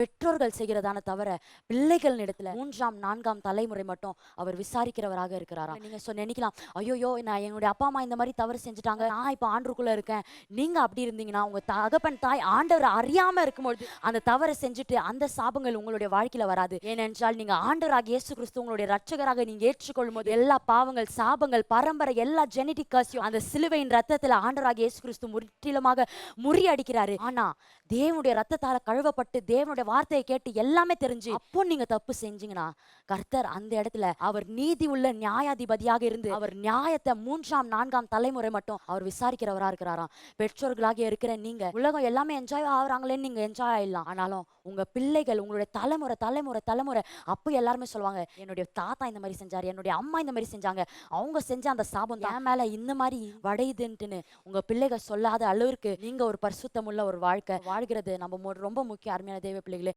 பெற்றோர்கள் செய்கிறதான தவிர பிள்ளைகள் இடத்துல 3ஆம் 4ஆம் தலைமுறை மட்டும் அவர் விசாரிக்கிறவராக இருக்கிறாராம். நீங்க நினைக்கலாம், ஐயோயோ நான் என்னுடைய அப்பா அம்மா இந்த மாதிரி தவறு செஞ்சுட்டாங்க, நான் இப்ப ஆண்டுக்குள்ள இருக்கேன். நீங்க அப்படி இருந்தீங்கன்னா உங்க தகப்பன் தாய் ஆண்டவர் அறியாம இருக்கும்பொழுது அந்த தவறை செஞ்சுட்டு அந்த சாபங்கள் உங்களுடைய வாழ்க்கையில வராது. ஏனென்றால் நீங்க ஆண்டவராக இயேசு கிறிஸ்து உங்களுடைய ரட்சகராக நீங்க ஏற்றுக்கொள்ளும் போது எல்லா பாவங்கள் சாபங்கள் பரம்பரை எல்லா ஜெனடிக் கர்ஸையும் அந்த சிலுவையின் ரத்தத்துல ஆண்டவராக இயேசு கிறிஸ்து முற்றிலுமாக முறியடிக்கிறாரு. ஆனா தேவனுடைய ரத்தத்தால கழுவப்பட்டு தேவனுடைய வார்த்தையை கேட்டு எல்லாமே தெரிஞ்சு அப்போ நீங்க தப்பு செஞ்சீங்கன்னா கர்த்தர் அந்த இடத்துல அவர் நீதி உள்ள நியாயாதிபதியாக இருந்து அவர் நியாயத்தை 3ஆம் 4ஆம் தலைமுறை மட்டும் அவர் விசாரிக்கிறவரா இருக்கிறாராம். பெற்றோர்களாக இருக்கிற நீங்க உலகம் எல்லாமே என்ஜாய் ஆகுறாங்களேன்னு நீங்க என்ஜாய் ஆயிடலாம். ஆனாலும் உங்க பிள்ளைகள் உங்களுடைய தலைமுறை தலைமுறை தலைமுறை அப்போ எல்லாருமே சொல்லுவாங்க, என்னுடைய தாத்தா இந்த மாதிரி செஞ்சாரு, என்னுடைய அம்மா இந்த மாதிரி செஞ்சாங்க, அவங்க செஞ்ச அந்த சாபம் என் மேல இந்த மாதிரி வடையுதுன்ட்டுன்னு உங்க பிள்ளைகள் சொல்லாத அளவிற்கு நீங்க ஒரு பரிசுத்தமுள்ள ஒரு வாழ்க்கை வாழ்கிறது நம்ம ரொம்ப முக்கியம். அருமையான தேவ பிள்ளைகளே.